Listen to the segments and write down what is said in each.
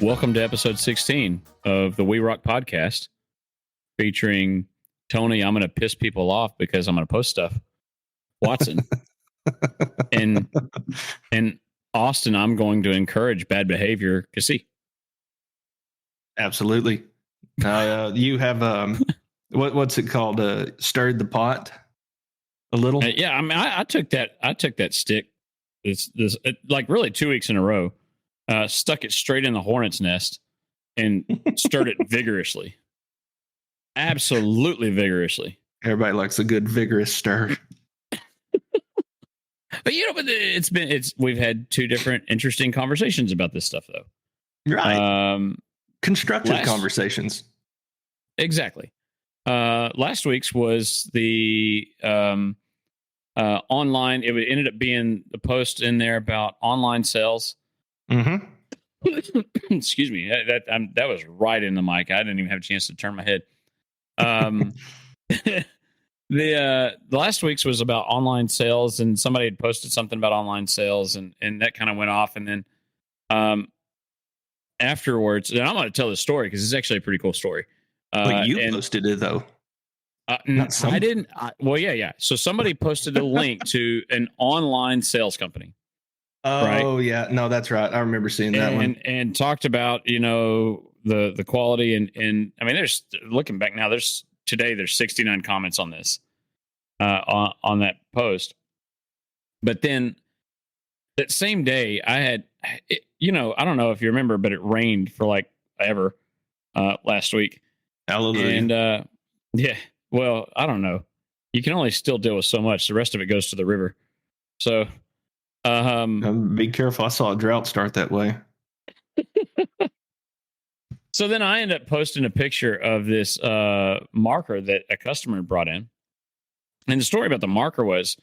Welcome to episode 16 of the We Rock podcast, featuring Tony. I'm going to piss people off because I'm going to post stuff. Watson and Austin. I'm going to encourage bad behavior. See, absolutely. You have what's it called? Stirred the pot a little. Yeah, I mean, I took that stick. This like really 2 weeks in a row. Stuck it straight in the hornet's nest and stirred it vigorously. Absolutely vigorously. Everybody likes a good vigorous stir. But we've had two different interesting conversations about this stuff though. Right. Constructive conversations. Exactly. Last week's was the online. It ended up being the post in there about online sales. Mm-hmm. Excuse me. That was right in the mic. I didn't even have a chance to turn my head. The last week's was about online sales, and somebody had posted something about online sales, and that kind of went off. And then afterwards, and I'm going to tell this story because it's actually a pretty cool story. But you posted it though. I didn't. Yeah. So somebody posted a link to an online sales company. Oh, right? Yeah. No, that's right. I remember seeing that one. And talked about, the quality. And I mean, there's looking back now, there's 69 comments on this, on that post. But then that same day I had, I don't know if you remember, but it rained for like ever, last week. Hallelujah. And, yeah, well, I don't know. You can only still deal with so much. The rest of it goes to the river. So, be careful. I saw a drought start that way. So then I end up posting a picture of this marker that a customer brought in. And the story about the marker was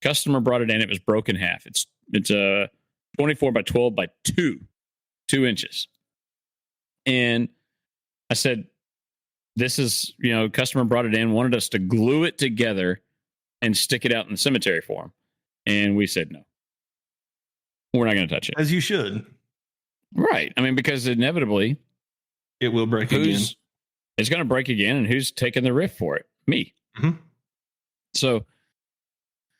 customer brought it in. It was broken in half. It's 24 by 12 by 2 inches. And I said, this is, customer brought it in, wanted us to glue it together and stick it out in the cemetery for him. And we said, no. We're not going to touch it. As you should. Right. I mean, because inevitably it will break again. It's going to break again. And who's taking the riff for it? Me. Mm-hmm. So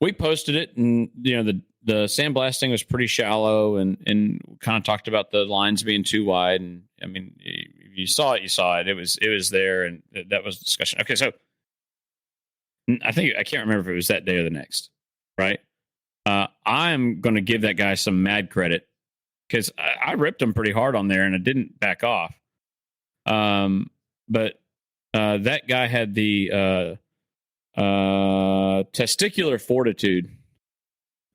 we posted it, and, the sandblasting was pretty shallow, and kind of talked about the lines being too wide. And I mean, you saw it. It was there. And that was discussion. Okay. So I can't remember if it was that day or the next. Right. I'm going to give that guy some mad credit because I ripped him pretty hard on there and I didn't back off. But that guy had the testicular fortitude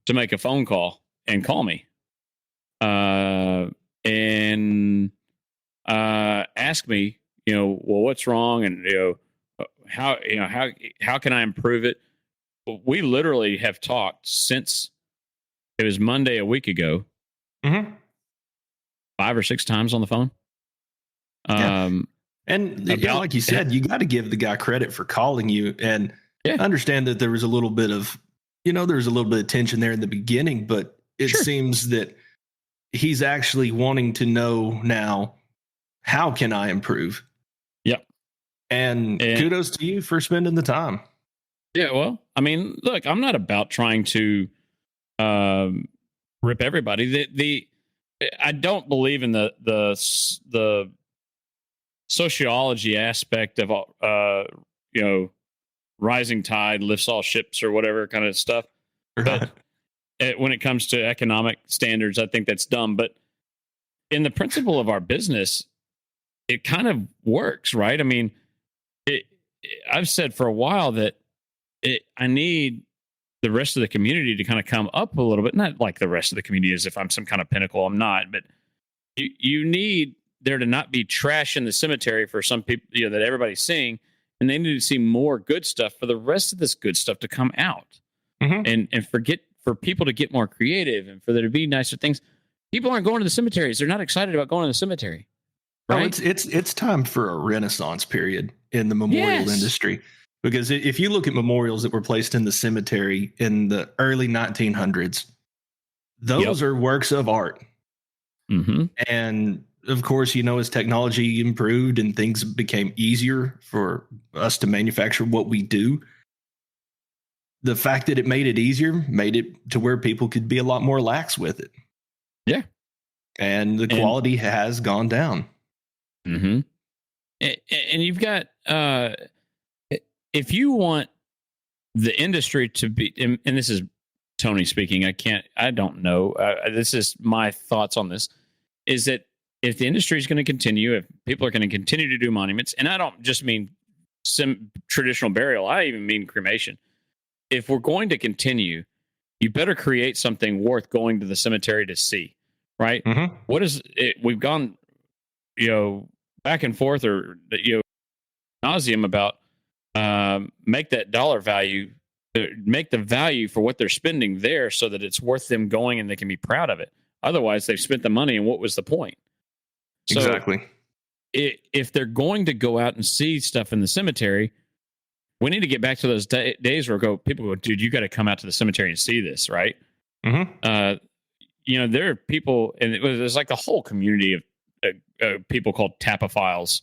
to make a phone call and call me and ask me, well, what's wrong, and how can I improve it? We literally have talked since it was Monday a week ago, 5 or 6 times on the phone. Yeah. And like you said, you got to give the guy credit for calling you, and understand that there was a little bit of, tension there in the beginning, but it seems that he's actually wanting to know now, how can I improve? Yep. And kudos to you for spending the time. Yeah, well, I mean, look, I'm not about trying to rip everybody. I don't believe in the sociology aspect of rising tide lifts all ships or whatever kind of stuff. But when it comes to economic standards, I think that's dumb. But in the principle of our business, it kind of works, right? I mean, I've said for a while that I need the rest of the community to kind of come up a little bit. Not like the rest of the community as if I'm some kind of pinnacle. I'm not. But you need there to not be trash in the cemetery for some people, that everybody's seeing. And they need to see more good stuff for the rest of this good stuff to come out. Mm-hmm. And for people to get more creative and for there to be nicer things. People aren't going to the cemeteries. They're not excited about going to the cemetery. Right? No, it's time for a renaissance period in the memorial industry. Because if you look at memorials that were placed in the cemetery in the early 1900s, those are works of art. Mm-hmm. And of course, as technology improved and things became easier for us to manufacture what we do, the fact that it made it easier made it to where people could be a lot more lax with it. Yeah. And the quality has gone down. Mm-hmm. And you've got, if you want the industry to be, and this is Tony speaking, I don't know. This is my thoughts on this, is that if the industry is going to continue, if people are going to continue to do monuments, and I don't just mean traditional burial, I even mean cremation. If we're going to continue, you better create something worth going to the cemetery to see, right? Mm-hmm. What is it? We've gone, back and forth, or nauseum about make that dollar value, make the value for what they're spending there, so that it's worth them going and they can be proud of it. Otherwise, they've spent the money, and what was the point? So exactly. If they're going to go out and see stuff in the cemetery, we need to get back to those days where people go, dude, you got to come out to the cemetery and see this, right? Mm-hmm. There are people, and there's like a whole community of people called tapophiles,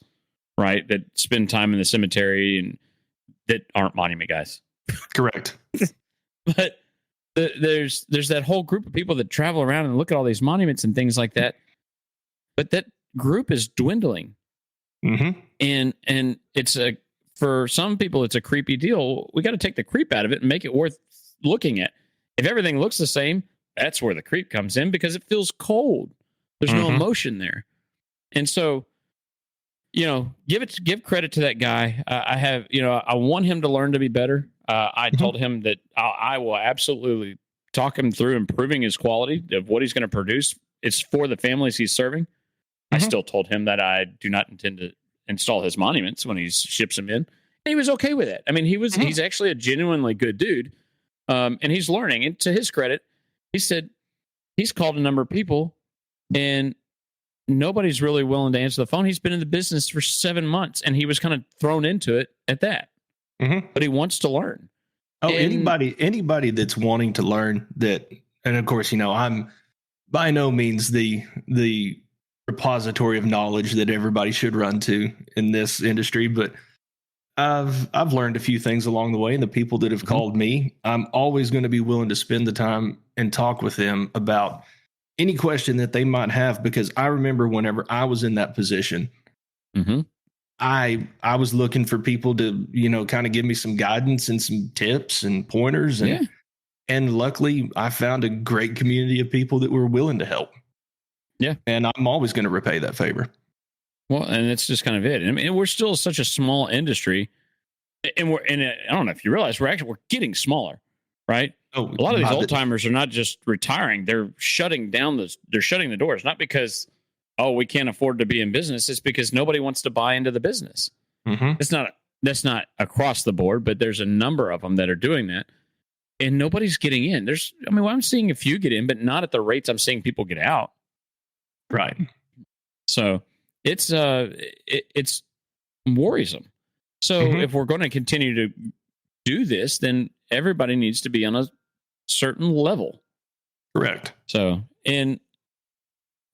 right, that spend time in the cemetery and that aren't monument guys. Correct. But there's that whole group of people that travel around and look at all these monuments and things like that. But that group is dwindling. Mm-hmm. And it's for some people, it's a creepy deal. We got to take the creep out of it and make it worth looking at. If everything looks the same, that's where the creep comes in, because it feels cold. There's no emotion there. And so, give credit to that guy. I want him to learn to be better. I told him that I will absolutely talk him through improving his quality of what he's going to produce. It's for the families he's serving. I still told him that I do not intend to install his monuments when he ships them in. And he was okay with it. I mean, he's actually a genuinely good dude. And he's learning. And to his credit, he said he's called a number of people and nobody's really willing to answer the phone. He's been in the business for 7 months and he was kind of thrown into it at that. But he wants to learn. Oh, anybody that's wanting to learn that. And of course, I'm by no means the repository of knowledge that everybody should run to in this industry, but I've learned a few things along the way, and the people that have called me, I'm always going to be willing to spend the time and talk with them about any question that they might have, because I remember whenever I was in that position, I was looking for people to, kind of give me some guidance and some tips and pointers, and luckily I found a great community of people that were willing to help. Yeah. And I'm always going to repay that favor. Well, and that's just kind of it. I mean, we're still such a small industry, and I don't know if you realize we're getting smaller, right? Oh, a lot of these old timers are not just retiring; they're shutting the doors, not because we can't afford to be in business. It's because nobody wants to buy into the business. That's not across the board, but there's a number of them that are doing that, and nobody's getting in. I'm seeing a few get in, but not at the rates I'm seeing people get out. Right. So it's worrisome. So if we're going to continue to do this, then everybody needs to be on a certain level. Correct. So, and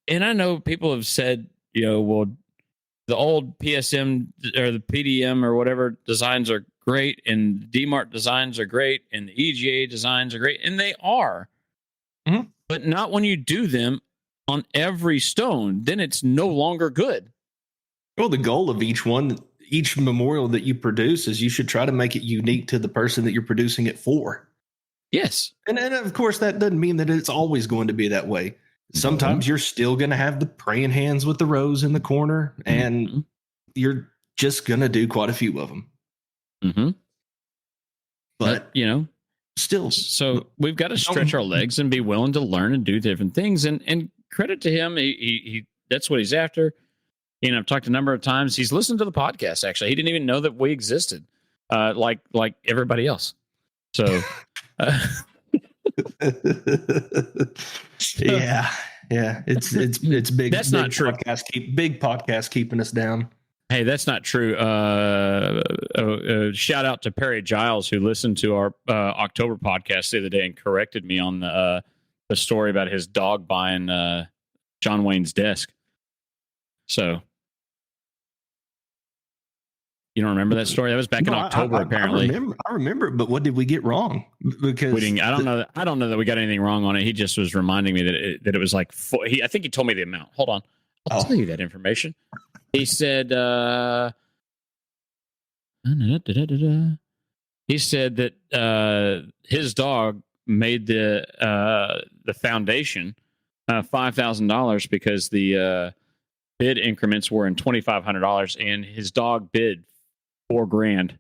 I know people have said, well, the old PSM or the PDM or whatever designs are great, and DMARC designs are great, and the EGA designs are great, and they are. But not when you do them on every stone. Then it's no longer good. Well, the goal of each memorial that you produce is you should try to make it unique to the person that you're producing it for. Yes. And of course, that doesn't mean that it's always going to be that way. Sometimes you're still going to have the praying hands with the rose in the corner, and you're just going to do quite a few of them. But, still. So we've got to stretch our legs and be willing to learn and do different things. And credit to him. He that's what he's after. I've talked a number of times. He's listened to the podcast. Actually, he didn't even know that we existed, like everybody else. So, yeah, it's big. That's not true. Big podcast keeping us down. Hey, that's not true. Shout out to Perry Giles, who listened to our October podcast the other day and corrected me on the story about his dog buying John Wayne's desk. So you don't remember that story? That was back in October, apparently. I remember it, but what did we get wrong? Because we didn't. I don't know that we got anything wrong on it. He just was reminding me that it was like I think he told me the amount. Hold on, I'll tell you that information. He said. He said that his dog made the foundation $5,000 because the bid increments were in $2,500, and his dog bid $4,000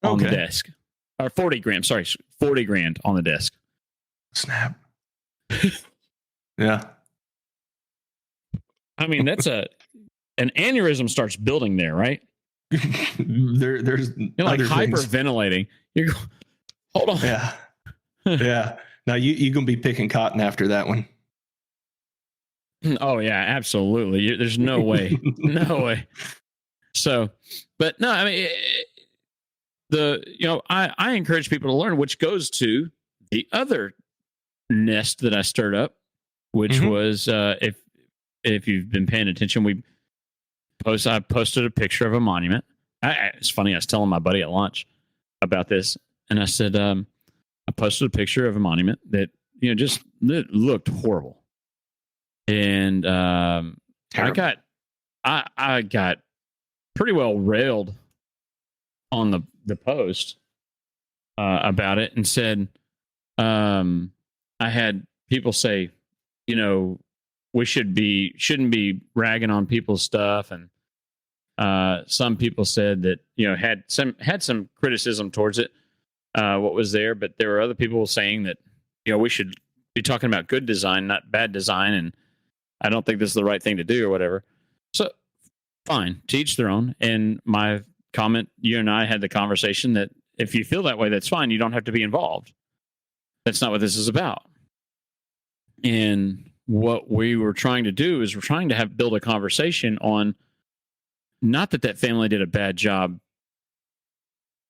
on the desk, or 40 grand. Sorry, 40 grand on the desk. Snap. Yeah. I mean, that's an aneurysm starts building there, right? There's you're like hyperventilating. You're hold on. Yeah. Yeah. Now you're gonna be picking cotton after that one. Oh yeah, absolutely. There's no way, no way. So, but no, I mean, I encourage people to learn, which goes to the other nest that I stirred up, which was if you've been paying attention, I posted a picture of a monument. It's funny. I was telling my buddy at lunch about this, and I said, I posted a picture of a monument that just looked horrible, and I got pretty well railed on the post about it, and said, I had people say, we shouldn't be ragging on people's stuff, and some people said that had some criticism towards it, what was there, but there were other people saying that we should be talking about good design, not bad design, and I don't think this is the right thing to do or whatever. So fine, to each their own. And my comment, you and I had the conversation that if you feel that way, that's fine. You don't have to be involved. That's not what this is about. And what we were trying to do is we're trying to build a conversation on not that family did a bad job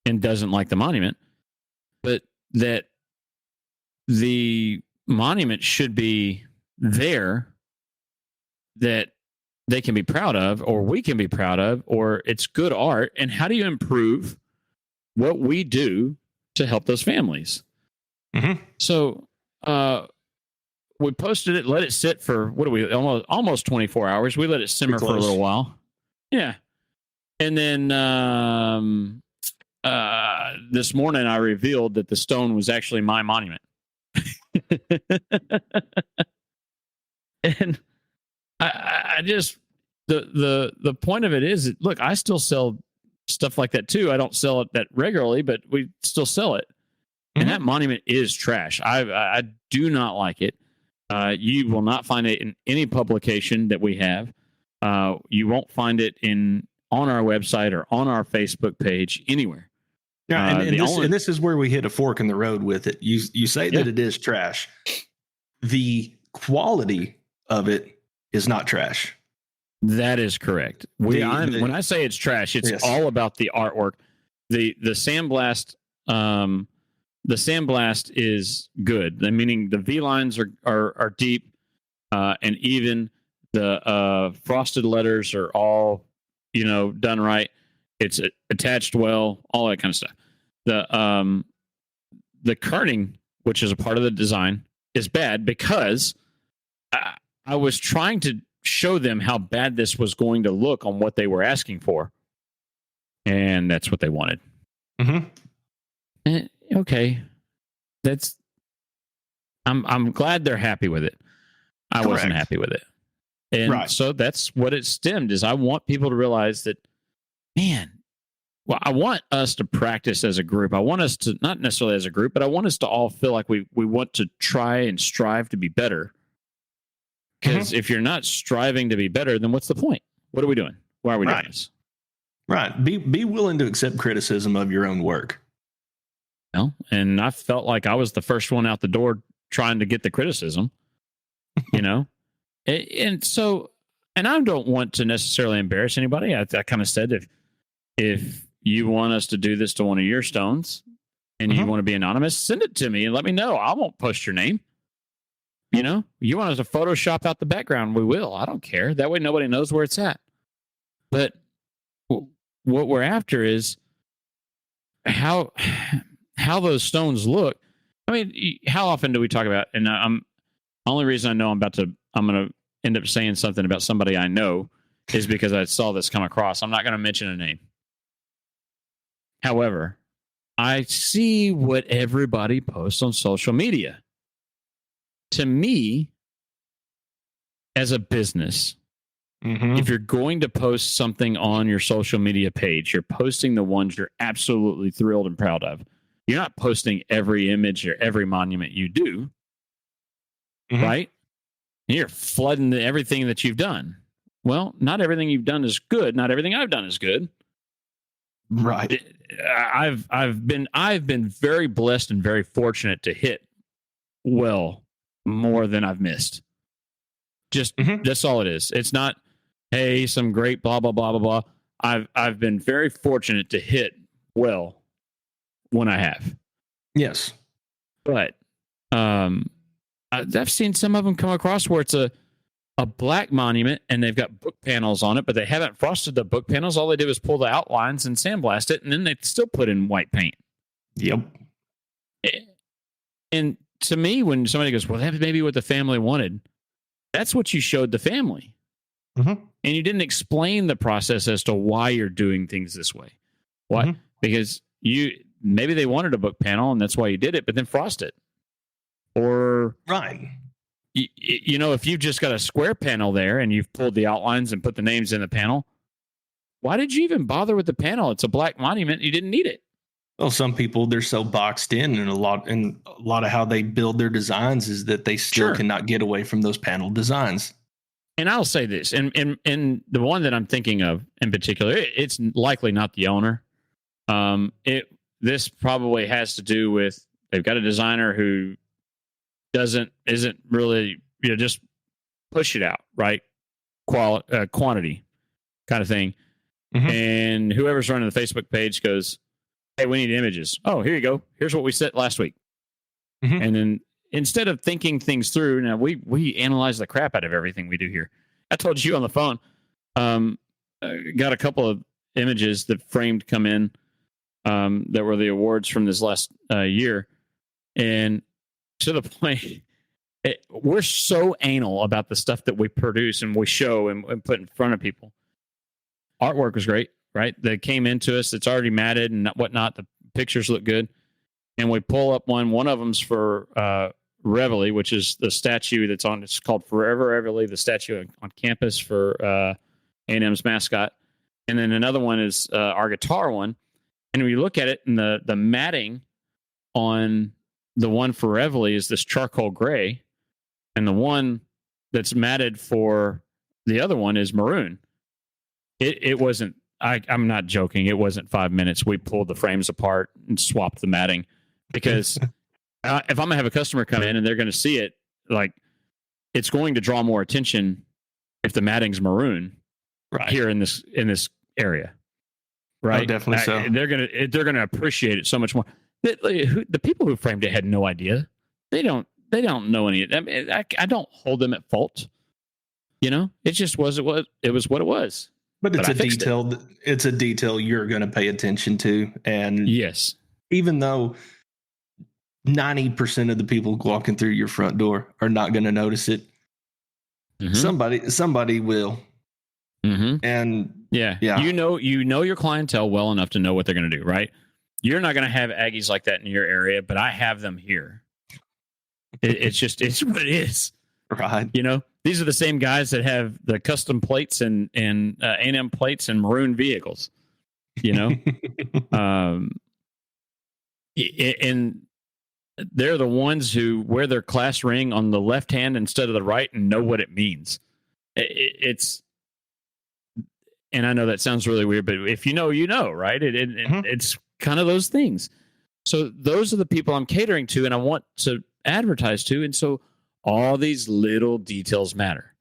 and doesn't like the monument, but that the monument should be there that they can be proud of, or we can be proud of, or it's good art. And how do you improve what we do to help those families? So, we posted it, let it sit for almost 24 hours. We let it simmer for a little while. Yeah. And then this morning I revealed that the stone was actually my monument. And I just the point of it is, look, I still sell stuff like that too. I don't sell it that regularly, but we still sell it. And that monument is trash. I do not like it. You will not find it in any publication that we have. You won't find it on our website or on our Facebook page anywhere. Yeah, and this is where we hit a fork in the road with it. You say that it is trash. The quality of it is not trash. That is correct. When I say it's trash, it's all about the artwork. The sandblast. The sandblast is good. Meaning the V lines are deep, and even the frosted letters are all done right. It's attached well, all that kind of stuff. The kerning, which is a part of the design, is bad because I was trying to show them how bad this was going to look on what they were asking for, and that's what they wanted. Okay, I'm glad they're happy with it. I wasn't happy with it, and so that's what it stemmed. Is I want people to realize that, man. Well, I want us to practice as a group. I want us to, not necessarily as a group, but I want us to all feel like we want to try and strive to be better. Because if you're not striving to be better, then what's the point? What are we doing? Why are we doing this? Right. Be willing to accept criticism of your own work. And I felt like I was the first one out the door trying to get the criticism, and I don't want to necessarily embarrass anybody. I kind of said, if you want us to do this to one of your stones and you want to be anonymous, send it to me and let me know. I won't post your name. You know, you want us to Photoshop out the background, we will. I don't care. That way nobody knows where it's at. But what we're after is how those stones look. I mean, how often do we talk about, and only reason I know I'm going to end up saying something about somebody I know is because I saw this come across. I'm not going to mention a name. However, I see what everybody posts on social media. To me, as a business, if you're going to post something on your social media page, you're posting the ones you're absolutely thrilled and proud of. You're not posting every image or every monument you do, right? You're flooding everything that you've done. Well, not everything you've done is good. Not everything I've done is good. Right. I've been very blessed and very fortunate to hit more than I've missed. Just that's all it is. It's not, hey, some great blah blah blah blah blah. I've been very fortunate to hit well when I have. Yes. But I've seen some of them come across where it's a black monument and they've got book panels on it, but they haven't frosted the book panels. All they did was pull the outlines and sandblast it, and then they still put in white paint. Yep. And to me, when somebody goes, well, that's maybe what the family wanted, that's what you showed the family. And you didn't explain the process as to why you're doing things this way. Why? Because maybe they wanted a book panel and that's why you did it, but then frost it. Or right. You know, if you've just got a square panel there and you've pulled the outlines and put the names in the panel, why did you even bother with the panel? It's a black monument. You didn't need it. Well, some people, they're so boxed in, and a lot of how they build their designs is that they still cannot get away from those panel designs. And I'll say this, and the one that I'm thinking of in particular, it's likely not the owner. This probably has to do with they've got a designer who isn't really, you know, just push it out, right? Quantity kind of thing. And whoever's running the Facebook page goes, hey, we need images. Oh, here you go. Here's what we said last week. And then instead of thinking things through, now we analyze the crap out of everything we do here. I told you on the phone, got a couple of images that framed come in that were the awards from this last year. And to the point, we're so anal about the stuff that we produce and we show and put in front of people. Artwork was great, right? They came into us. It's already matted and whatnot. The pictures look good. And we pull up one of them's for Reveille, which is the statue that's on, it's called Forever Reveille, the statue on campus for A&M's mascot. And then another one is our guitar one. And when you look at it, and the matting on the one for Reveille is this charcoal gray, and the one that's matted for the other one is maroon. It wasn't, I'm not joking, it wasn't 5 minutes. We pulled the frames apart and swapped the matting because if I'm going to have a customer come in and they're going to see it, like, it's going to draw more attention if the matting's maroon here in this area. Right. Oh, definitely so. They're going to appreciate it so much more. The people who framed it had no idea. They don't know any. I mean, I don't hold them at fault. You know, it just was what it was. But it's a detail you're going to pay attention to. And yes, even though 90% of the people walking through your front door are not going to notice it, somebody will. And yeah, you know your clientele well enough to know what they're going to do, right? You're not going to have Aggies like that in your area, but I have them here. It's what it is. Right. You know, these are the same guys that have the custom plates and A&M plates and maroon vehicles, you know? And they're the ones who wear their class ring on the left hand instead of the right and know what it means. It's, and I know that sounds really weird, but if you know, you know, right? It's kind of those things. So those are the people I'm catering to and I want to advertise to. And so all these little details matter.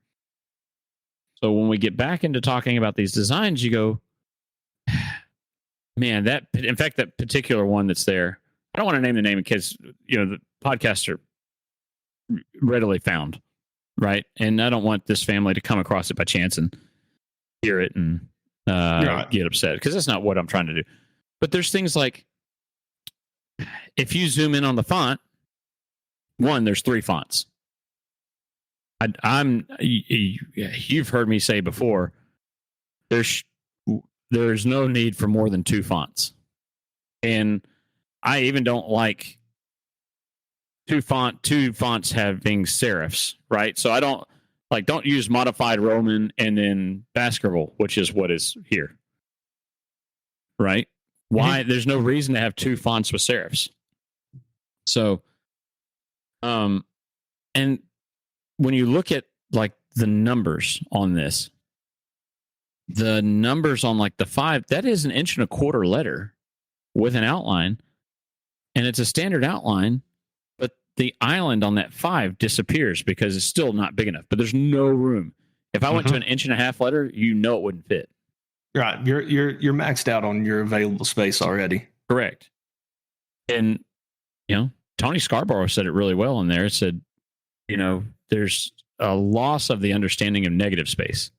So when we get back into talking about these designs, you go, man, that particular one that's there, I don't want to name the name in case, you know, the podcaster readily found, right? And I don't want this family to come across it by chance and hear it and get upset, because that's not what I'm trying to do. But there's things like, if you zoom in on the font, there's 3 fonts. You've heard me say before, there's no need for more than 2 fonts. And I even don't like two fonts having serifs, right? So I don't use modified Roman and then Baskerville, which is what is here, right? Why? Mm-hmm. There's no reason to have 2 fonts with serifs. So, and when you look at like the numbers on this, the numbers on like the 5, that is 1.25 inch letter with an outline, and it's a standard outline, but the island on that 5 disappears because it's still not big enough, but there's no room. If I went to 1.5 inch letter, it wouldn't fit. Right. You're maxed out on your available space already. Correct. And, Tony Scarborough said it really well in there. It said, there's a loss of the understanding of negative space.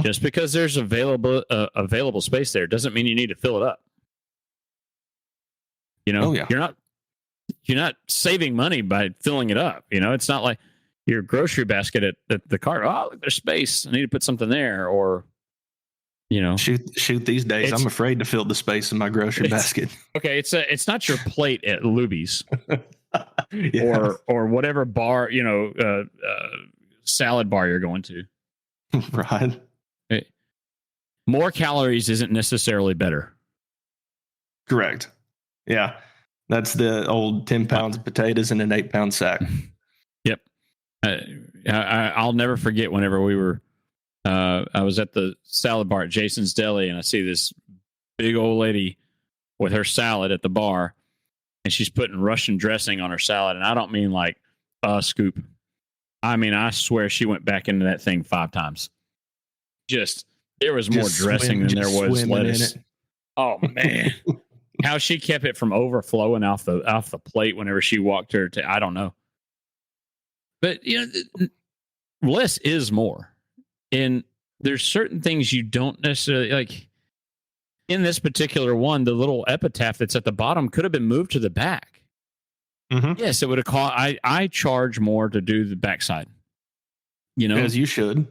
Just because there's available space there doesn't mean you need to fill it up. You're not saving money by filling it up. It's not like your grocery basket at the cart. Oh, look, there's space. I need to put something there, or shoot. These days, I'm afraid to fill the space in my grocery basket. Okay, it's not your plate at Luby's, or whatever bar, salad bar you're going to. Right. More calories isn't necessarily better. Correct. Yeah, that's the old 10 pounds of potatoes in an 8-pound sack. Yep. I'll never forget whenever we were. I was at the salad bar at Jason's Deli, and I see this big old lady with her salad at the bar, and she's putting Russian dressing on her salad. And I don't mean like a scoop. I mean, I swear she went back into that thing 5 times. There was more dressing than there was lettuce. Oh man, how she kept it from overflowing off the plate whenever she walked her to, I don't know. But less is more. And there's certain things you don't necessarily like. In this particular one, the little epitaph that's at the bottom could have been moved to the back. Yes, it would have cost. I charge more to do the backside. As you should.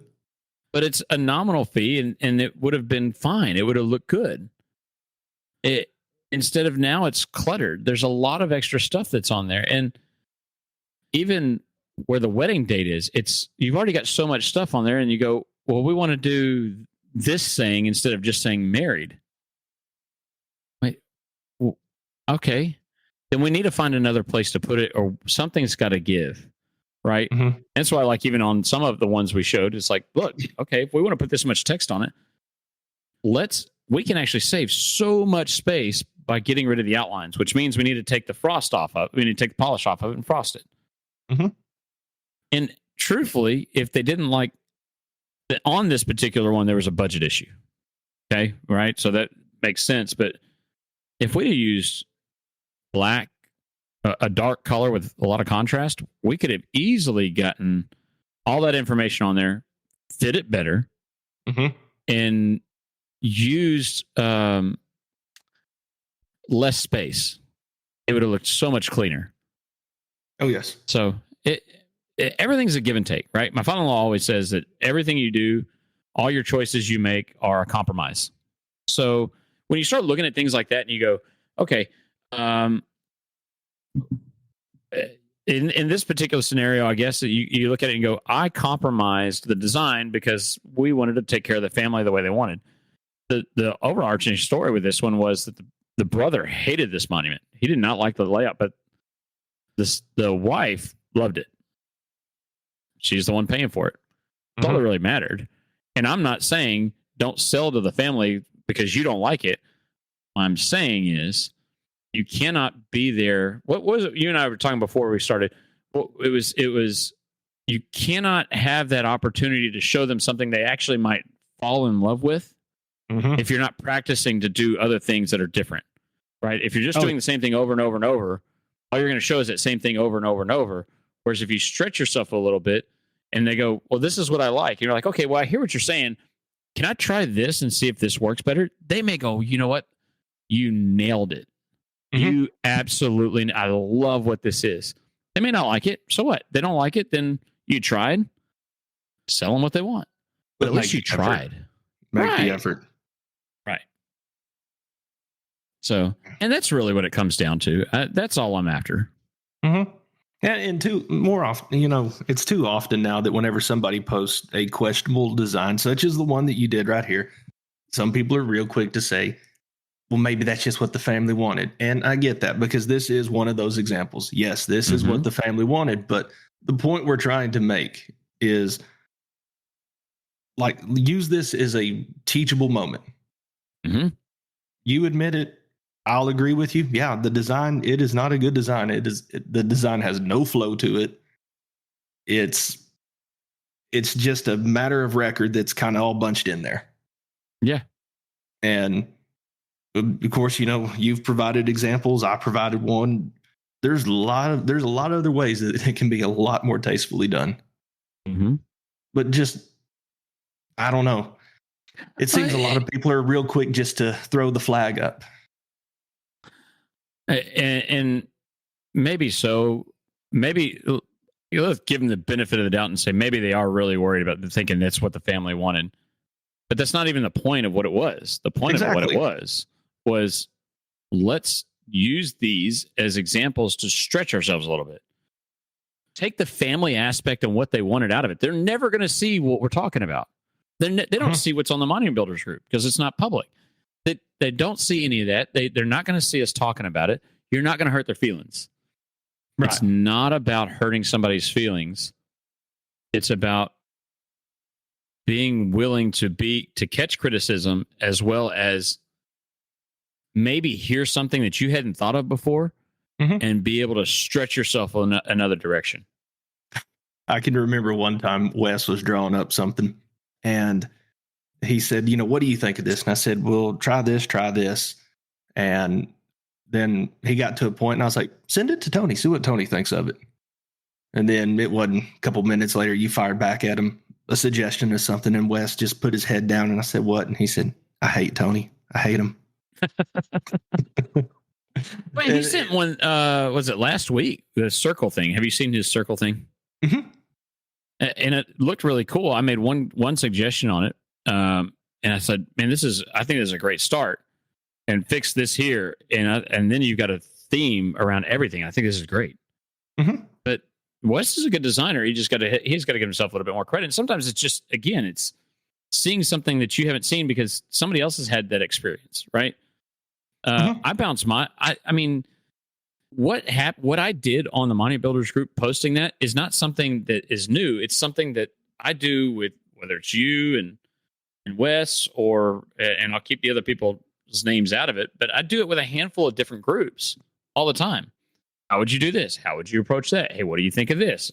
But it's a nominal fee, and it would have been fine. It would have looked good. Instead of now, it's cluttered. There's a lot of extra stuff that's on there, and even where the wedding date is, you've already got so much stuff on there, and you go, well, we want to do this thing instead of just saying married. Wait, well, okay, then we need to find another place to put it, or something's got to give, right? That's why, like, even on some of the ones we showed, it's like, look, okay, if we want to put this much text on it, we can actually save so much space by getting rid of the outlines, which means we need to take the frost off of it. We need to take the polish off of it and frost it. And truthfully, if they didn't like on this particular one, there was a budget issue. Okay. Right. So that makes sense. But if we had used black, a dark color with a lot of contrast, we could have easily gotten all that information on there, fit it better, and used less space. It would have looked so much cleaner. Oh, yes. So everything's a give and take, right? My father-in-law always says that everything you do, all your choices you make are a compromise. So when you start looking at things like that and you go, okay, in this particular scenario, I guess you look at it and go, I compromised the design because we wanted to take care of the family the way they wanted. The overarching story with this one was that the brother hated this monument. He did not like the layout, but the wife loved it. She's the one paying for it. That's all that really mattered. And I'm not saying don't sell to the family because you don't like it. What I'm saying is you cannot be there. What was it? You and I were talking before we started. It was you cannot have that opportunity to show them something they actually might fall in love with if you're not practicing to do other things that are different, right? If you're just doing the same thing over and over and over, all you're going to show is that same thing over and over and over. Whereas if you stretch yourself a little bit and they go, well, this is what I like. And you're like, okay, well, I hear what you're saying. Can I try this and see if this works better? They may go, you know what? You nailed it. You absolutely, I love what this is. They may not like it. So what? They don't like it. Then you tried. Sell them what they want. But at least you tried. Make the effort. Right. So, and that's really what it comes down to. That's all I'm after. And more often, it's too often now that whenever somebody posts a questionable design, such as the one that you did right here, some people are real quick to say, well, maybe that's just what the family wanted. And I get that, because this is one of those examples. Yes, this is what the family wanted. But the point we're trying to make is, like, use this as a teachable moment. You admit it. I'll agree with you. Yeah, the design, it is not a good design. The design has no flow to it. It's just a matter of record that's kind of all bunched in there. Yeah. And of course, you've provided examples. I provided one. There's a lot of other ways that it can be a lot more tastefully done. But just, I don't know. It seems a lot of people are real quick just to throw the flag up. And maybe so. Maybe let's give them the benefit of the doubt and say maybe they are really worried about thinking that's what the family wanted. But that's not even the point of what it was. The point of what it was let's use these as examples to stretch ourselves a little bit. Take the family aspect and what they wanted out of it. They're never going to see what we're talking about. They don't see what's on the Monument Builders group because it's not public. They don't see any of that. They're not going to see us talking about it. You're not going to hurt their feelings. Right. It's not about hurting somebody's feelings. It's about being willing to catch criticism, as well as maybe hear something that you hadn't thought of before and be able to stretch yourself in another direction. I can remember one time Wes was drawing up something and he said, what do you think of this? And I said, well, try this. And then he got to a point and I was like, send it to Tony, see what Tony thinks of it. And then it wasn't a couple minutes later, you fired back at him a suggestion or something. And Wes just put his head down and I said, what? And he said, I hate Tony. I hate him. Wait, he sent one, was it last week? The circle thing. Have you seen his circle thing? And it looked really cool. I made one suggestion on it. And I said, man, I think this is a great start, and fix this here. And then you've got a theme around everything. I think this is great. But Wes is a good designer. He's got to give himself a little bit more credit. And sometimes it's just, again, it's seeing something that you haven't seen because somebody else has had that experience. Right. I bounced I mean, what I did on the Monument Builders group posting that is not something that is new. It's something that I do with, whether it's you and Wes, and I'll keep the other people's names out of it, but I do it with a handful of different groups all the time. How would you do this? How would you approach that? Hey, what do you think of this?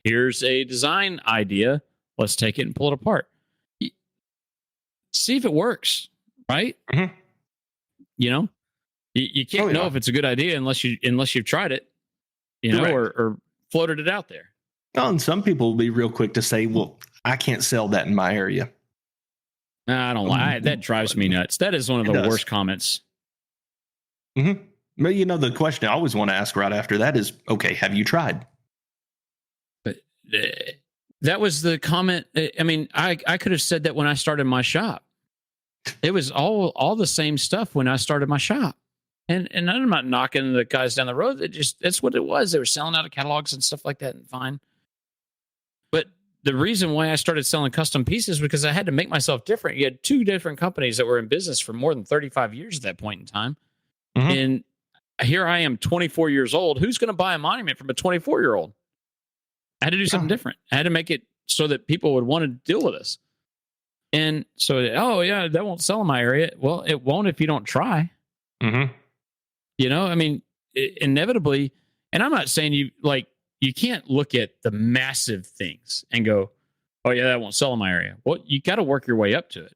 Here's a design idea. Let's take it and pull it apart. See if it works, right? You can't know if it's a good idea unless you've tried it, or floated it out there. Oh, and some people will be real quick to say, well, I can't sell that in my area. I don't lie. That drives me nuts. That is one of the worst comments. But the question I always want to ask right after that is, okay, have you tried? But that was the comment. I mean, I could have said that when I started my shop. It was all the same stuff when I started my shop. And I'm not knocking the guys down the road. That's what it was. They were selling out of catalogs and stuff like that, and fine. But the reason why I started selling custom pieces was because I had to make myself different. You had two different companies that were in business for more than 35 years at that point in time. And here I am, 24 years old. Who's going to buy a monument from a 24-year-old? I had to do something different. I had to make it so that people would want to deal with us. And so, that won't sell in my area. Well, it won't if you don't try. I mean, inevitably, and I'm not saying you can't look at the massive things and go, oh yeah, that won't sell in my area. Well, you got to work your way up to it.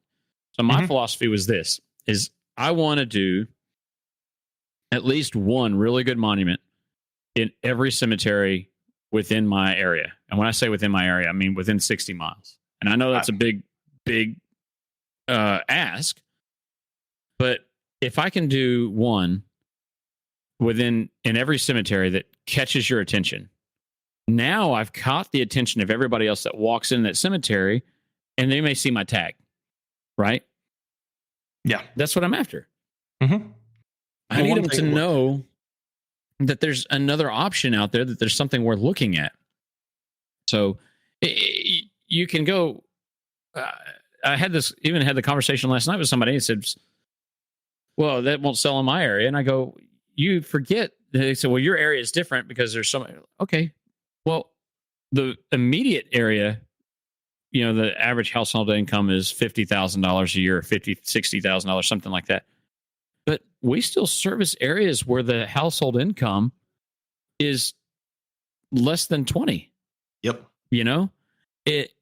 So my philosophy was I want to do at least one really good monument in every cemetery within my area. And when I say within my area, I mean within 60 miles. And I know that's a big ask, but if I can do one in every cemetery that catches your attention, now I've caught the attention of everybody else that walks in that cemetery, and they may see my tag, right? Yeah. That's what I'm after. Mm-hmm. I need them to know that there's another option out there, that there's something worth looking at. So you can go. I had the conversation last night with somebody and said, well, that won't sell in my area. And I go, you forget. They said, well, your area is different because there's so many. Okay. Well, the immediate area, the average household income is $50,000 a year, $60,000, something like that. But we still service areas where the household income is less than 20. Yep.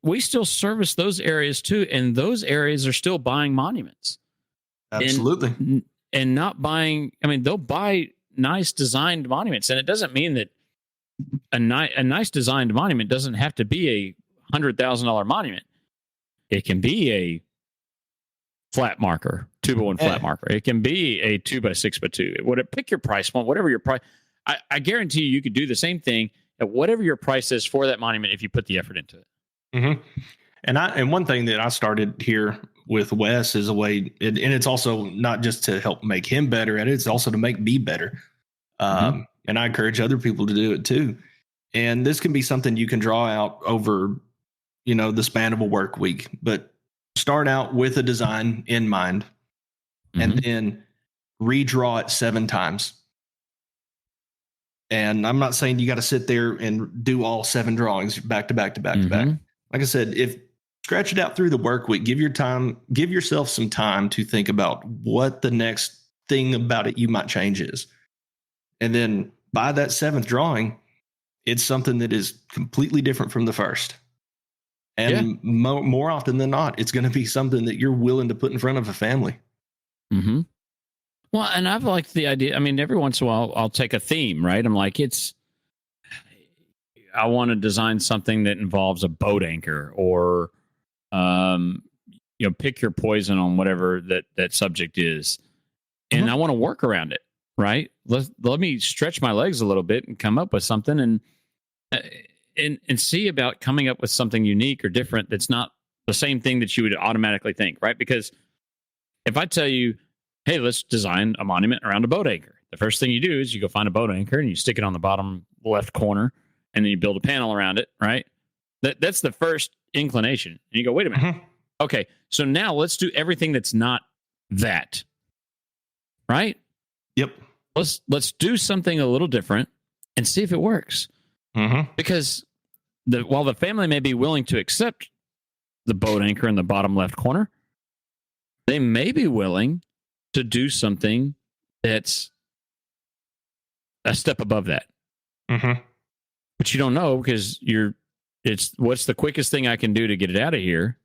We still service those areas too. And those areas are still buying monuments. Absolutely. And not buying, they'll buy nice designed monuments. And it doesn't mean that a nice designed monument doesn't have to be a $100,000 monument. It can be a flat marker, 2x1 flat marker. It can be a 2x6x2. Pick your price point, whatever your price. I guarantee you could do the same thing at whatever your price is for that monument if you put the effort into it. Mm-hmm. And one thing that I started here with Wes is a way, and it's also not just to help make him better at it, it's also to make me better. And I encourage other people to do it too. And this can be something you can draw out over, the span of a work week, but start out with a design in mind and then redraw it 7 times. And I'm not saying you got to sit there and do all 7 drawings back to back to back to back. Like I said, scratch it out through the work week, give yourself some time to think about what the next thing about it you might change is. And then by that 7th drawing, it's something that is completely different from the first. And more often than not, it's going to be something that you're willing to put in front of a family. Mm-hmm. Well, and I've liked the idea. Every once in a while, I'll take a theme, right? I'm like, I want to design something that involves a boat anchor or, pick your poison on whatever that subject is. And I want to work around it, right? Let me stretch my legs a little bit and come up with something and see about coming up with something unique or different that's not the same thing that you would automatically think, right? Because if I tell you, hey, let's design a monument around a boat anchor, the first thing you do is you go find a boat anchor and you stick it on the bottom left corner and then you build a panel around it, right? That's the first inclination. And you go, wait a minute. Okay, so now let's do everything that's not that, right? Yep. Let's do something a little different and see if it works. Because while the family may be willing to accept the boat anchor in the bottom left corner, they may be willing to do something that's a step above that. But you don't know because it's what's the quickest thing I can do to get it out of here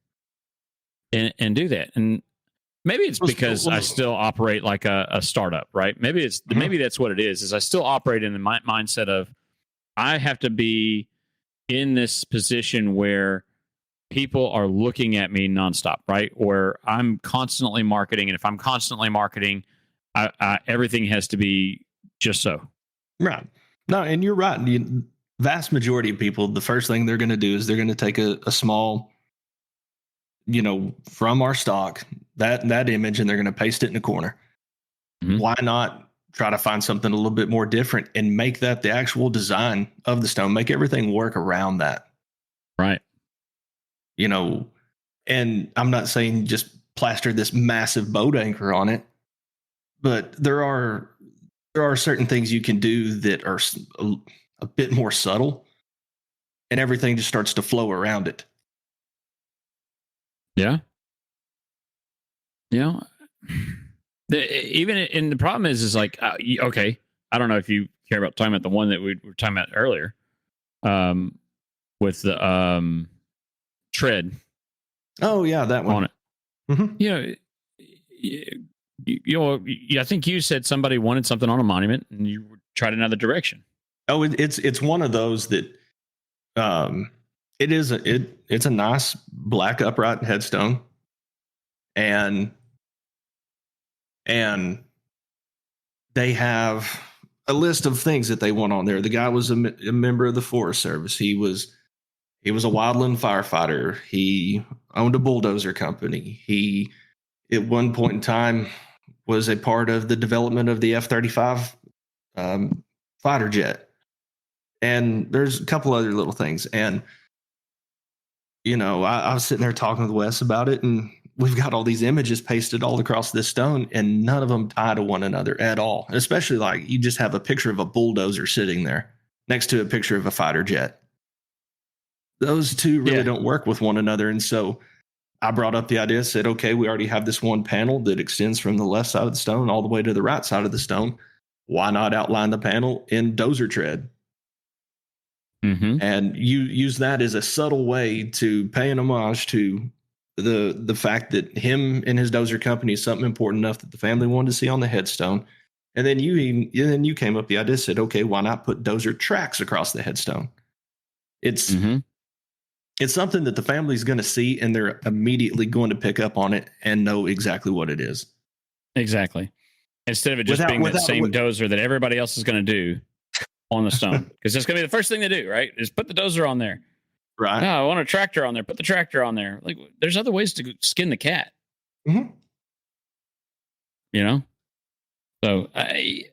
and do that. And maybe it's because I still operate like a startup, right? Maybe that's what it is I still operate in the mindset of I have to be in this position where people are looking at me nonstop, right? Where I'm constantly marketing. And if I'm constantly marketing, everything has to be just so. Right. No, and you're right. The vast majority of people, the first thing they're going to do is they're going to take a small, from our stock, that image, and they're going to paste it in a corner. Why not try to find something a little bit more different and make that the actual design of the stone, make everything work around that. Right. And I'm not saying just plaster this massive boat anchor on it, but there are certain things you can do that are a bit more subtle, and everything just starts to flow around it. Yeah. The problem is like, okay, I don't know if you care about talking about the one that we were talking about earlier, with the tread. Oh yeah, that one on it. I think you said somebody wanted something on a monument, and you tried another direction. Oh, it's one of those that It's a nice black upright headstone, and they have a list of things that they want on there. The guy was a member of the Forest Service. He was a wildland firefighter. He owned a bulldozer company. He, at one point in time, was a part of the development of the F-35 fighter jet. And there's a couple other little things. And, I was sitting there talking with Wes about it, and we've got all these images pasted all across this stone, and none of them tie to one another at all. And especially like you just have a picture of a bulldozer sitting there next to a picture of a fighter jet. Those two really don't work with one another. And so I brought up the idea, said, okay, we already have this one panel that extends from the left side of the stone all the way to the right side of the stone. Why not outline the panel in dozer tread? Mm-hmm. And you use that as a subtle way to pay an homage to the fact that him and his dozer company is something important enough that the family wanted to see on the headstone. And then you came up with the idea, said, okay, why not put dozer tracks across the headstone? It's something that the family's going to see, and they're immediately going to pick up on it and know exactly what it is. Exactly. Instead of it just being the same dozer that everybody else is going to do on the stone, because that's going to be the first thing they do, right? Is put the dozer on there. Right. No, I want a tractor on there. Put the tractor on there. Like, there's other ways to skin the cat. Mm-hmm. So I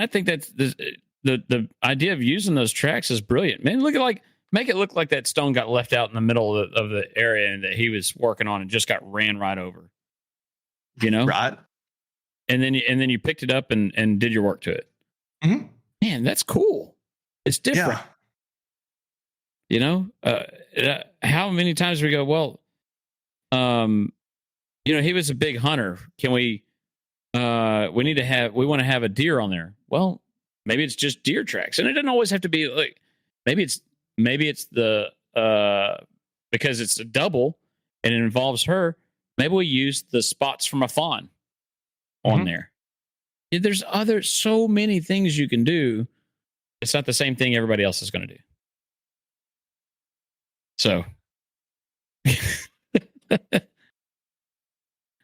think that's the idea of using those tracks is brilliant. Man, make it look like that stone got left out in the middle of the area and that he was working on and just got ran right over. Right. And then you picked it up and did your work to it. Mm-hmm. Man, that's cool. It's different. Yeah. How many times we go, well, he was a big hunter. Can we want to have a deer on there? Well, maybe it's just deer tracks. And it doesn't always have to be like, maybe it's the, because it's a double and it involves her. Maybe we use the spots from a fawn on there. There's so many things you can do. It's not the same thing everybody else is going to do. So,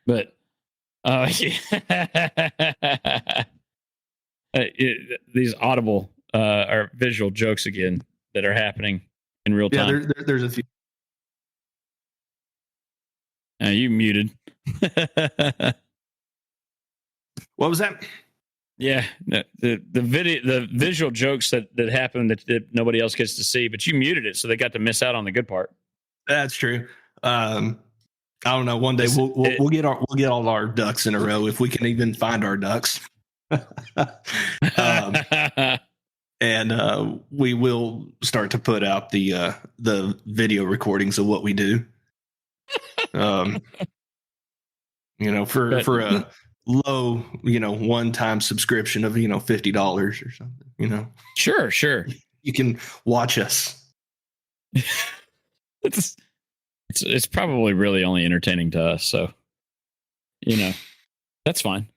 but these audible or visual jokes again that are happening in real time. Yeah, there's a few. You muted. What was that? Yeah, the visual jokes that happen that nobody else gets to see, but you muted it, so they got to miss out on the good part. That's true. I don't know. One day we'll get all our ducks in a row if we can even find our ducks. And we will start to put out the video recordings of what we do. For a low, one-time subscription of $50 or something. Sure. You can watch us. It's probably really only entertaining to us, so that's fine.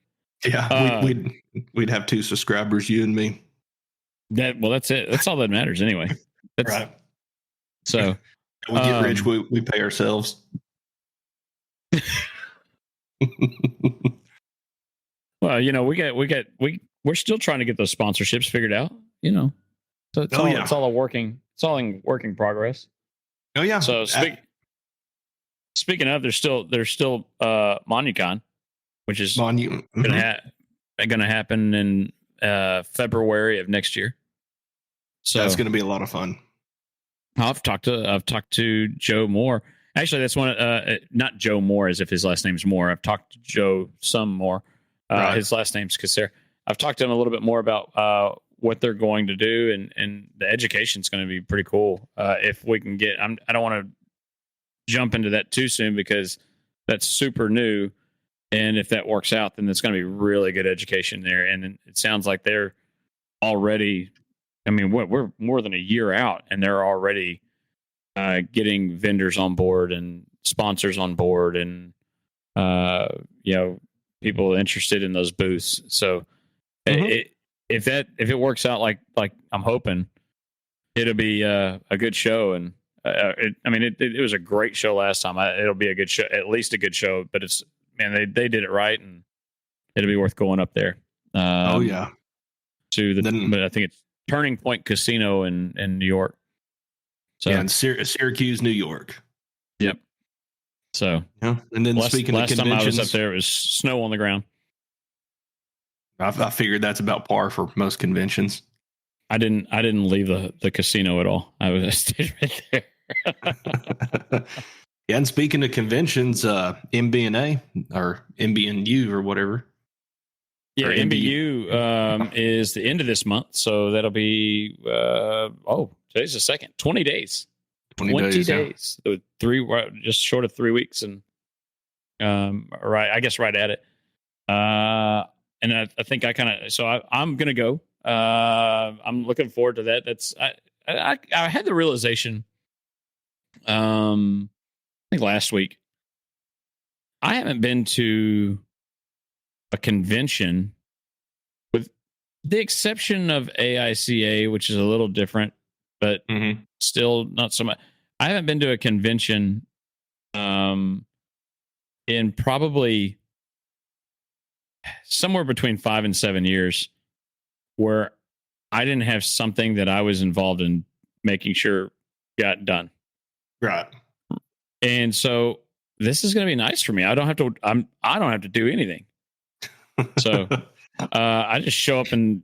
Yeah, we'd have 2 subscribers, you and me. That's it. That's all that matters anyway. That's right. So we get rich, we pay ourselves. Well, we're still trying to get those sponsorships figured out, so it's all in working progress. Oh yeah. So speaking of, there's still MonuCon, which is going to happen in February of next year. So that's going to be a lot of fun. I've talked to Joe Moore. Actually, that's one. Not Joe Moore, as if his last name's Moore. I've talked to Joe some more. Right. His last name's Cassare. I've talked to him a little bit more about what they're going to do, and the education's going to be pretty cool. If we can get, I don't want to jump into that too soon because that's super new. And if that works out, then it's going to be really good education there. And it sounds like they're already, we're more than a year out, and they're already getting vendors on board and sponsors on board and, people interested in those booths. So if it works out like I'm hoping, it'll be a good show. And it was a great show last time. It'll be a good show, at least a good show. But they did it right, and it'll be worth going up there. Oh yeah, but I think it's Turning Point Casino in New York. So in Syracuse, New York. Yep. So yeah, and then speaking of conventions, time I was up there, it was snow on the ground. I figured that's about par for most conventions. I didn't leave the casino at all. I stayed right there. Yeah, and speaking of conventions, MBNA or MBNU or whatever. Yeah, MBU is the end of this month, so that'll be today's the 2nd. 20 days. 20 days. Yeah. Just short of 3 weeks, and I guess right at it. And I think I'm gonna go. I'm looking forward to that. I had the realization, I think last week, I haven't been to a convention, with the exception of AICA, which is a little different, but still not so much. I haven't been to a convention in probably somewhere between 5 and 7 years where I didn't have something that I was involved in making sure got done. Right. And so this is going to be nice for me. I don't have to do anything. So I just show up and,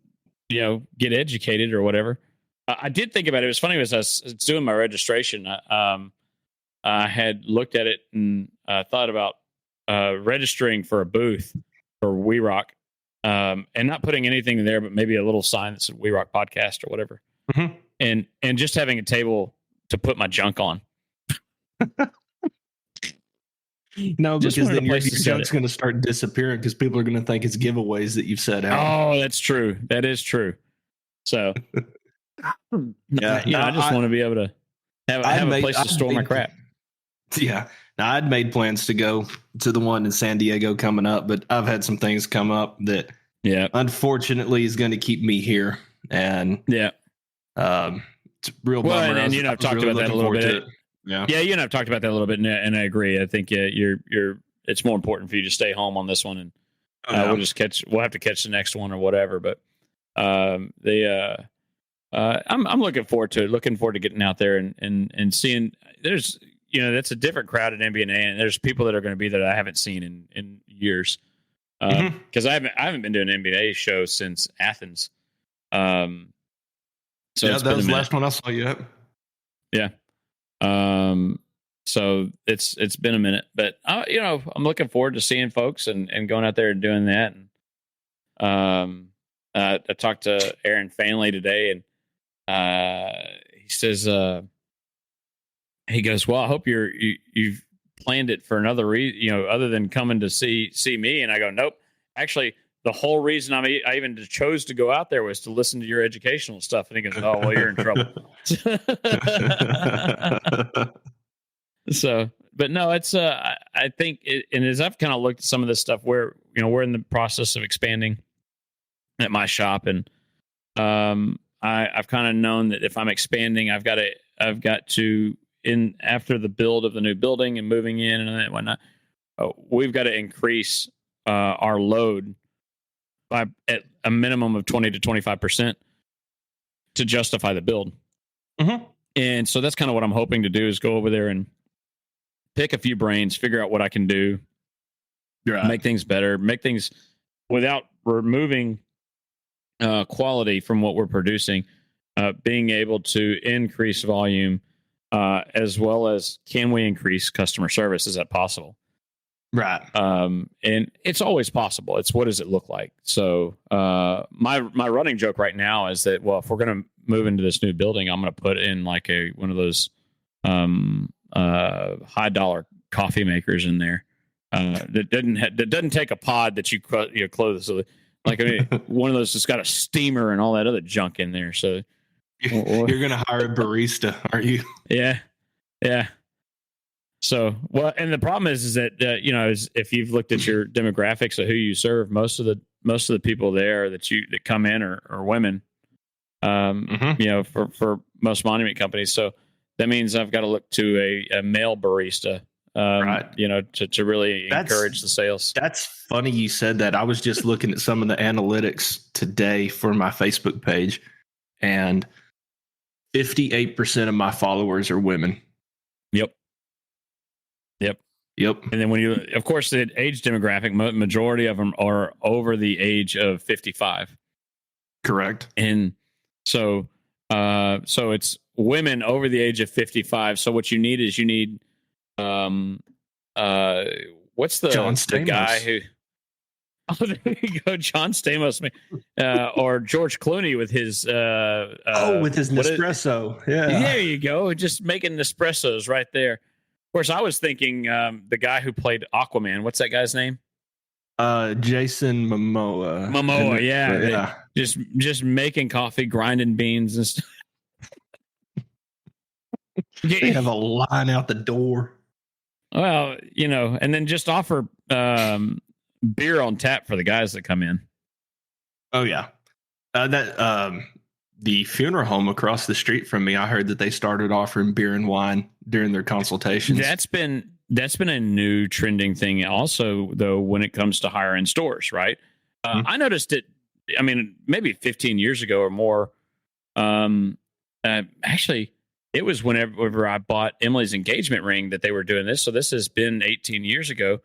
get educated or whatever. I did think about it. It was funny as I was doing my registration. I had looked at it and thought about registering for a booth for We Rock, and not putting anything there, but maybe a little sign that said We Rock Podcast or whatever, and just having a table to put my junk on. No, because then your junk's going to start disappearing because people are going to think it's giveaways that you've set out. Oh, that's true. That is true. So, I just want to be able to have a place to store my crap. Yeah. Now, I'd made plans to go to the one in San Diego coming up, but I've had some things come up that, unfortunately, is going to keep me here. And it's a real bummer. And I've talked about that a little bit. Yeah, you and I've talked about that a little bit, and I agree. I think it's more important for you to stay home on this one, and we'll have to catch the next one or whatever. But I'm looking forward to it. Looking forward to getting out there and seeing. There's that's a different crowd at MBNA, and there's people that are going to be there that I haven't seen in years. Because I haven't been to an MBNA show since Athens. So that was the last one I saw you at. Yeah. So it's been a minute, but I'm looking forward to seeing folks and going out there and doing that. And I talked to Aaron Fanley today, and he says he goes, "Well, I hope you've planned it for another reason, other than coming to see me." And I go, "Nope. Actually, the whole reason I even chose to go out there was to listen to your educational stuff." And he goes, "Oh, well, you're in trouble." So, but no, it's I think and as I've kind of looked at some of this stuff, where we're in the process of expanding at my shop, and I've kind of known that if I'm expanding, I've got to after the build of the new building and moving in and whatnot, we've got to increase our load by at a minimum of 20 to 25% to justify the build. And so that's kind of what I'm hoping to do, is go over there and pick a few brains, figure out what I can do, make things better, make things without removing quality from what we're producing, being able to increase volume, as well as, can we increase customer service? Is that possible? Right. And it's always possible. It's, what does it look like? So, my running joke right now is that, well, if we're going to move into this new building, I'm going to put in like one of those, high dollar coffee makers in there, that doesn't take a pod that you close. So like, one of those that's got a steamer and all that other junk in there. So you're going to hire a barista, aren't you? Yeah. Yeah. So, well, and the problem is that, if you've looked at your demographics of who you serve, most of the people there that come in are women. for most monument companies. So that means I've got to look to a male barista, right. to really encourage the sales. That's funny you said that. I was just looking at some of the analytics today for my Facebook page, and 58% of my followers are women. Yep. And then of course, the age demographic, majority of them are over the age of 55. Correct. And so it's women over the age of 55. So what you need is what's the guy who? Oh, there you go, John Stamos, or George Clooney with his with his Nespresso. Yeah, there you go, just making Nespressos right there. Of course, I was thinking the guy who played Aquaman. What's that guy's name? Jason Momoa. Yeah. Just making coffee, grinding beans and stuff. They have a line out the door. Well, and then just offer beer on tap for the guys that come in. Oh yeah, the funeral home across the street from me, I heard that they started offering beer and wine during their consultations. That's been a new trending thing also, though, when it comes to higher end stores, right? I noticed it, maybe 15 years ago or more. Actually, it was whenever I bought Emily's engagement ring that they were doing this. So this has been 18 years ago.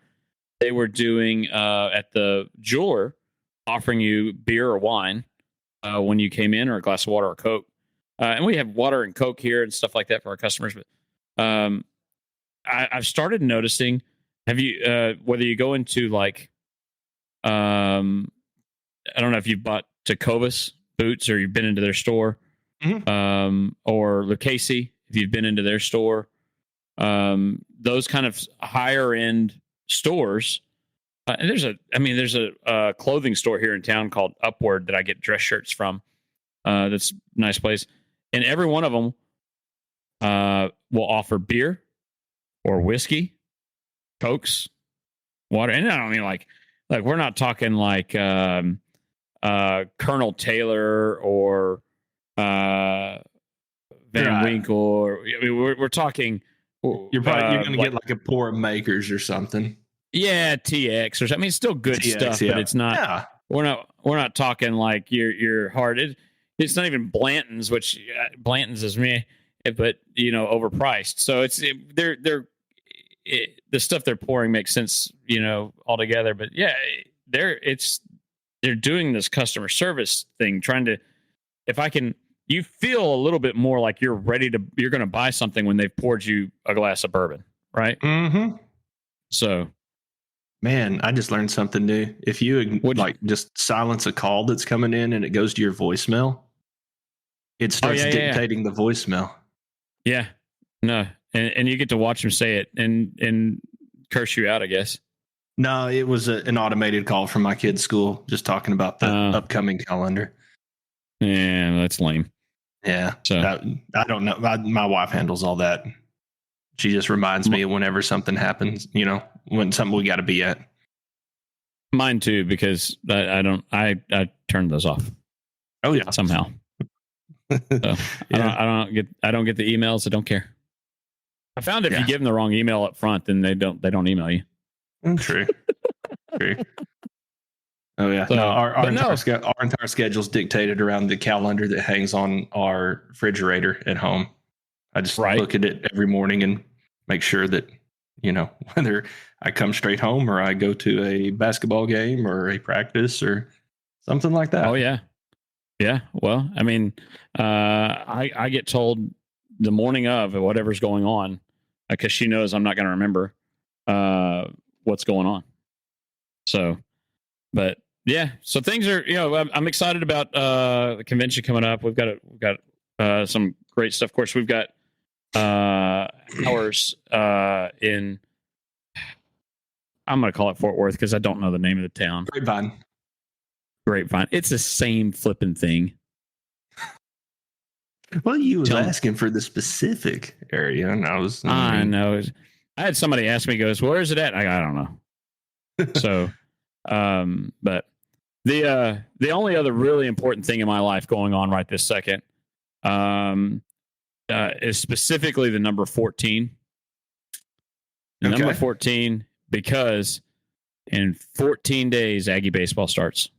They were doing at the jeweler, offering you beer or wine when you came in, or a glass of water or Coke. And we have water and Coke here and stuff like that for our customers. But I've started noticing, have you, whether you go into like, I don't know if you've bought Tecovas boots or you've been into their store, or Lucchese, if you've been into their store, those kind of higher end stores. And there's a clothing store here in town called Upward that I get dress shirts from. That's a nice place. And every one of them will offer beer or whiskey, Cokes, water. And I don't mean like we're not talking like Colonel Taylor or Van Winkle. Or, we're talking. You're going to get like a Pour Makers or something. Yeah, TX or something. It's still good stuff, but it's not. Yeah. We're not talking like your hard. It's not even Blanton's, which Blanton's is me, but overpriced. So the stuff they're pouring makes sense, altogether. But yeah, they're doing this customer service thing, trying to, you feel a little bit more like you're going to buy something when they've poured you a glass of bourbon, right? Mm-hmm. So. Man, I just learned something new. If you just silence a call that's coming in and it goes to your voicemail, it starts dictating the voicemail. Yeah. No. And you get to watch them say it and curse you out, I guess. No, it was an automated call from my kid's school, just talking about the upcoming calendar. Yeah, that's lame. Yeah. So I don't know. My wife handles all that. She just reminds me whenever something happens, when something we got to be at. Mine too, because I turned those off. Oh yeah, somehow. So yeah. I don't get the emails. I don't care. I found if you give them the wrong email up front, then they don't email you. True. True. Oh yeah. So, our entire schedule is dictated around the calendar that hangs on our refrigerator at home. I just look at it every morning and make sure that, whether I come straight home or I go to a basketball game or a practice or something like that. Oh, yeah. Yeah. Well, I get told the morning of whatever's going on because she knows I'm not going to remember what's going on. So, but yeah, so things are, I'm excited about the convention coming up. We've got some great stuff. Of course, we've got hours in, I'm going to call it Fort Worth because I don't know the name of the town. Grapevine. It's the same flipping thing. Well, you was asking for the specific area, and I know. I had somebody ask me, goes, "Where is it at?" I don't know. So, but The only other really important thing in my life going on right this second is specifically the number 14. Number 14, because in 14 days, Aggie baseball starts.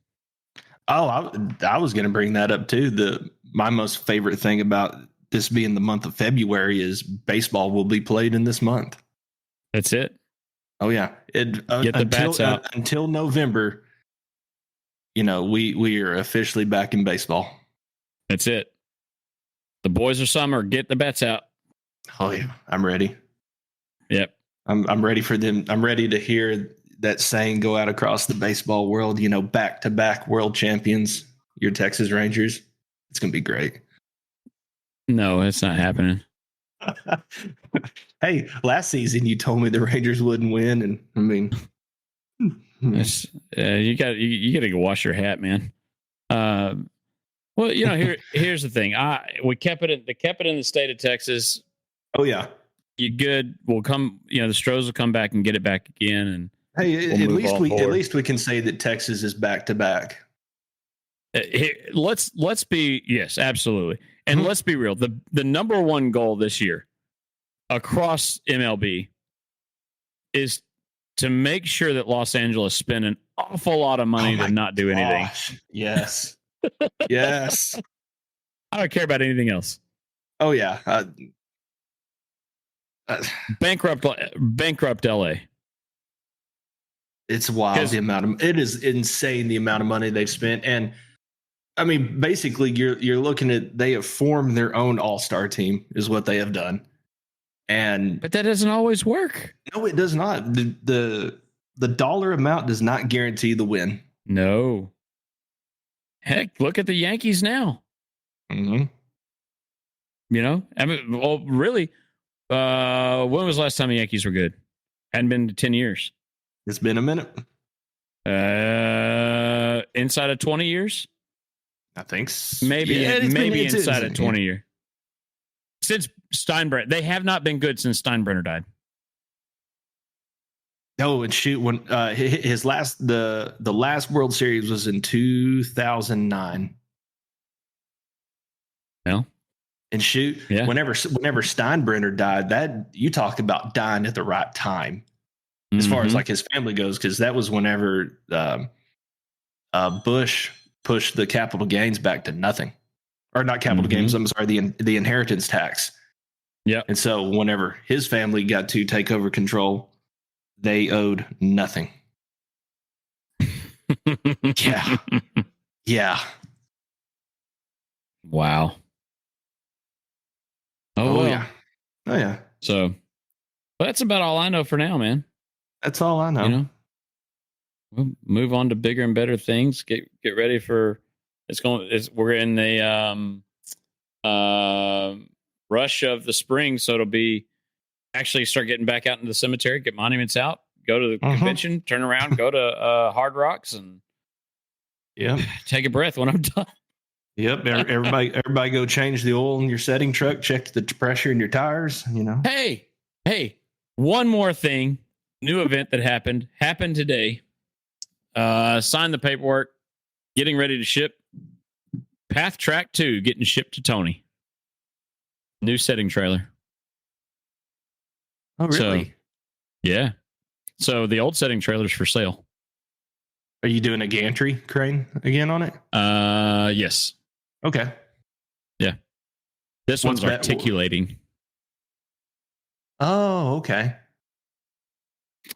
Oh, I was going to bring that up too. My most favorite thing about this being the month of February is baseball will be played in this month. That's it. Oh yeah, get the bats out until November. We are officially back in baseball. That's it. The boys are summer. Get the bats out. Oh yeah, I'm ready. Yep, I'm ready for them. I'm ready to hear that saying go out across the baseball world. Back to back world champions. Your Texas Rangers. It's gonna be great. No, it's not happening. Hey, last season you told me the Rangers wouldn't win, and I mean, you got to go wash your hat, man. Well, here's the thing. They kept it in the state of Texas. Oh yeah, you good? We'll come. The Stros will come back and get it back again. And hey, at least we can say that Texas is back to back. Let's be yes, absolutely, and let's be real. The number one goal this year across MLB is to make sure that Los Angeles spend an awful lot of money to not do anything. Yes. Yes. I don't care about anything else. Oh yeah. Bankrupt LA. It's wild it is insane the amount of money they've spent. And I mean, basically you're looking at, they have formed their own all-star team is what they have done. But that doesn't always work. No, it does not. The dollar amount does not guarantee the win. No. Heck, look at the Yankees now. Mm-hmm. I mean, well, really, when was the last time the Yankees were good? Hadn't been 10 years. It's been a minute. Inside of 20 years? I think maybe inside of 20 years. Since Steinbrenner, they have not been good since Steinbrenner died. No, and shoot, when his last the last World Series was in 2009. Well, and shoot, yeah. whenever Steinbrenner died, that you talk about dying at the right time, as far as like his family goes, because that was whenever Bush pushed the capital gains back to nothing, or not capital gains. I'm sorry, the inheritance tax. Yeah, and so whenever his family got to take over control, they owed nothing. Yeah. Yeah. Wow. Oh well. Yeah. Oh yeah. So that's about all I know for now, man. That's all I know. We'll move on to bigger and better things. Get ready for we're in the rush of the spring, so it'll be actually start getting back out into the cemetery, get monuments out, go to the convention, turn around, go to Hard Rocks, and take a breath when I'm done. Yep, everybody go change the oil in your setting truck, check the pressure in your tires, Hey, one more thing. New event that happened today. Signed the paperwork, getting ready to ship. Path Track 2 getting shipped to Tony. New setting trailer. Oh, really? So, yeah. So the old setting trailer's for sale. Are you doing a gantry crane again on it? Yes. Okay. Yeah. This one's articulating. Oh, okay.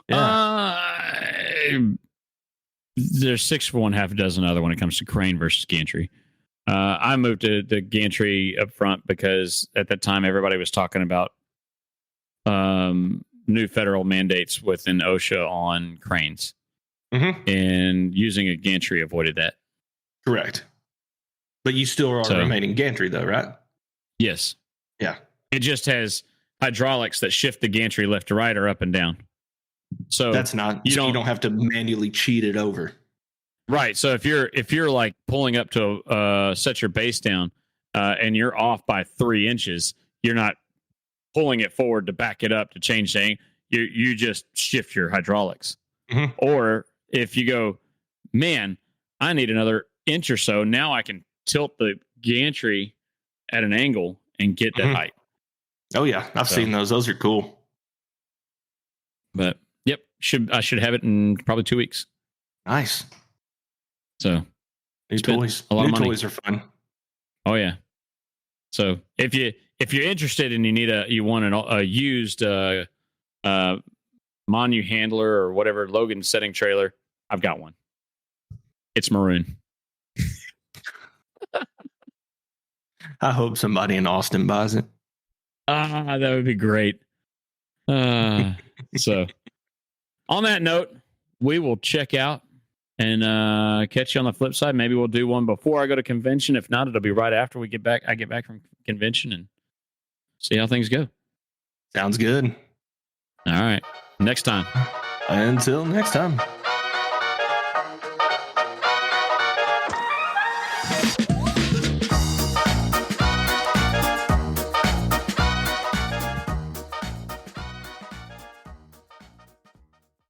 Yeah. There's 6 for 1, half a dozen other when it comes to crane versus gantry. I moved to the gantry up front because at that time everybody was talking about new federal mandates within OSHA on cranes, and using a gantry avoided that. Correct. But you still are remaining gantry though, right? Yes. Yeah. It just has hydraulics that shift the gantry left to right or up and down. So that's not, you don't have to manually cheat it over. Right. So if you're like pulling up to set your base down and you're off by 3 inches, you're not pulling it forward to back it up to change thing. You just shift your hydraulics. Or if you go, man, I need another inch or so. Now I can tilt the gantry at an angle and get that height. Oh yeah, I've seen those. Those are cool. But yep, I should have it in probably 2 weeks. Nice. So new toys. A lot of money. Toys are fun. Oh yeah. So if you're interested and you want a used Monu handler or whatever Logan setting trailer, I've got one. It's maroon. I hope somebody in Austin buys it. That would be great. So on that note, we will check out and catch you on the flip side. Maybe we'll do one before I go to convention. If not, it'll be right after I get back from convention and see how things go. Sounds good. All right. Next time. Until next time.